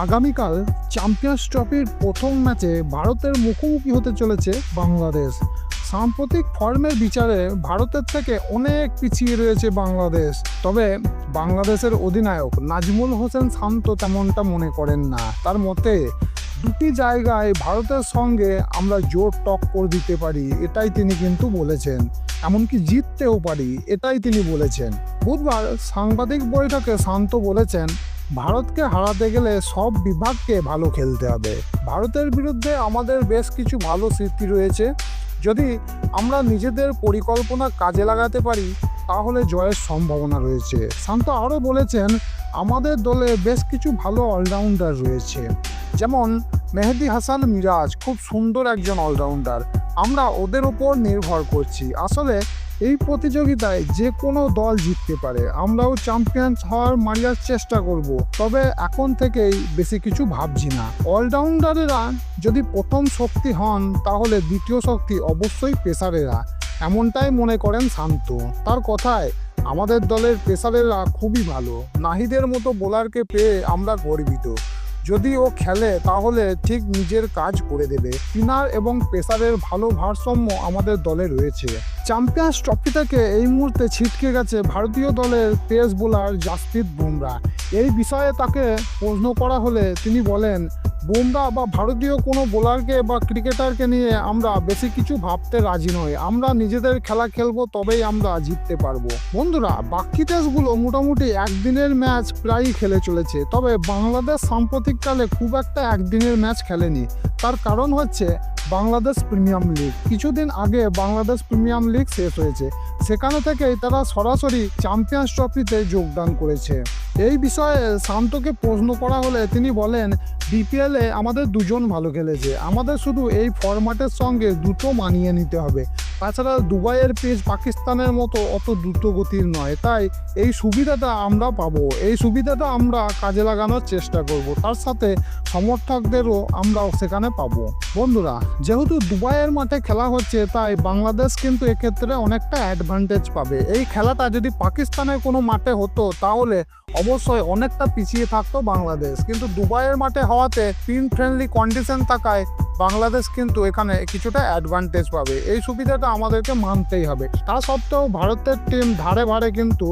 আগামীকাল চ্যাম্পিয়ন্স ট্রফির প্রথম ম্যাচে ভারতের মুখোমুখি হতে চলেছে বাংলাদেশ। সাম্প্রতিক ফর্মের বিচারে ভারতের থেকে অনেক পিছিয়ে রয়েছে বাংলাদেশ। তবে বাংলাদেশের অধিনায়ক নাজমুল হোসেন শান্ত তেমনটা মনে করেন না। তার মতে দুটি জায়গায় ভারতের সঙ্গে আমরা জোর টক্কর দিতে পারি, এটাই তিনি কিন্তু বলেছেন। এমনকি জিততেও পারি, এটাই তিনি বলেছেন। বুধবার সাংবাদিক বৈঠকে শান্ত বলেছেন, ভারতকে হারাতে গেলে সব বিভাগকে ভালো খেলতে হবে। ভারতের বিরুদ্ধে আমাদের বেশ কিছু ভালো স্মৃতি রয়েছে। যদি আমরা নিজেদের পরিকল্পনা কাজে লাগাতে পারি তাহলে জয়ের সম্ভাবনা রয়েছে। শান্ত আরও বলেছেন, আমাদের দলে বেশ কিছু ভালো অলরাউন্ডার রয়েছে, যেমন মেহেদী হাসান মিরাজ খুব সুন্দর একজন অলরাউন্ডার। আমরা ওদের ওপর নির্ভর করছি। আসলে এই প্রতিযোগিতায় যে কোনো দল জিততে পারে। আমরাও চ্যাম্পিয়ন্স হওয়ার মারিয়ার চেষ্টা করব, তবে এখন থেকেই বেশি কিছু ভাবছি না। অলরাউন্ডারেরা যদি প্রথম শক্তি হন তাহলে দ্বিতীয় শক্তি অবশ্যই পেসারেরা, এমনটাই মনে করেন শান্ত। তার কথায় আমাদের দলের পেসারেরা খুবই ভালো। নাহিদের মতো বোলারকে পেয়ে আমরা গর্বিত। যদি ও খেলে তাহলে ঠিক নিজের কাজ করে দেবে। স্পিনার এবং পেসারের ভালো ভারসাম্য আমাদের দলে রয়েছে। চ্যাম্পিয়ন্স ট্রফি থেকে এই মুহূর্তে ছিটকে গেছে ভারতীয় দলের পেস বোলার জাসপ্রীত বুমরা। এই বিষয়ে তাকে প্রশ্ন করা হলে তিনি বলেন, বুমরা বা ভারতীয় কোনো বোলারকে বা ক্রিকেটারকে নিয়ে আমরা বেশি কিছু ভাবতে রাজি নই। আমরা নিজেদের খেলা খেলবো, তবেই আমরা জিততে পারবো। বন্ধুরা, বাকি দেশগুলো মোটামুটি একদিনের ম্যাচ প্রায়ই খেলে চলেছে, তবে বাংলাদেশ সাম্প্রতিককালে খুব একটা একদিনের ম্যাচ খেলেনি। তার কারণ হচ্ছে বাংলাদেশ প্রিমিয়াম লিগ। কিছুদিন আগে বাংলাদেশ প্রিমিয়াম লিগ শেষ হয়েছে, সেখানে থেকেই তারা সরাসরি চ্যাম্পিয়ন্স ট্রফিতে যোগদান করেছে। এই বিষয়ে শান্তকে প্রশ্ন করা হলে তিনি বলেন, বিপিএলে আমাদের দুজন ভালো খেলেছে, আমাদের শুধু এই ফরম্যাটের সঙ্গে দ্রুত মানিয়ে নিতে হবে। তাছাড়া দুবাইয়ের পিচ পাকিস্তানের মতো অত দ্রুত গতির নয়, তাই এই সুবিধাটা আমরা পাবো। এই সুবিধাটা আমরা কাজে লাগানোর চেষ্টা করব। তার সাথে সমর্থকদেরও আমরা সেখানে পাবো। বন্ধুরা, যেহেতু দুবাইয়ের মাঠে খেলা হচ্ছে, তাই বাংলাদেশ কিন্তু এক্ষেত্রে অনেকটা অ্যাডভান্টেজ পাবে। এই খেলাটা যদি পাকিস্তানের কোনো মাঠে হতো তাহলে অবশ্যই অনেকটা পিছিয়ে থাকতো বাংলাদেশ, কিন্তু দুবাইয়ের মাঠে হওয়াতে পিন ফ্রেন্ডলি কন্ডিশন থাকায় বাংলাদেশ কিন্তু এখানে কিছুটা অ্যাডভান্টেজ পাবে। এই সুবিধাটা আমাদেরকে মানতেই হবে। তা সত্ত্বেও ভারতের টিম ধারে ভারে কিন্তু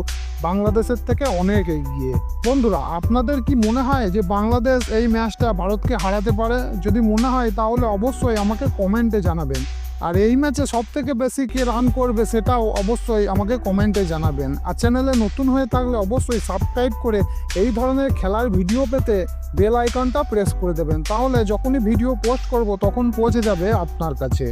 বাংলাদেশের থেকে অনেক এগিয়ে। বন্ধুরা, আপনাদের কি মনে হয় যে বাংলাদেশ এই ম্যাচটা ভারতকে হারাতে পারে? যদি মনে হয় তাহলে অবশ্যই আমাকে কমেন্টে জানাবেন। আর এই ম্যাচে সবথেকে বেশি কে রান করবে সেটাও অবশ্যই আমাকে কমেন্টে জানাবেন। আর চ্যানেলে নতুন হয়ে থাকলে অবশ্যই সাবস্ক্রাইব করে এই ধরনের খেলার ভিডিও পেতে বেল আইকনটা প্রেস করে দেবেন। তাহলে যখনই ভিডিও পোস্ট করব তখন পৌঁছে যাবে আপনার কাছে।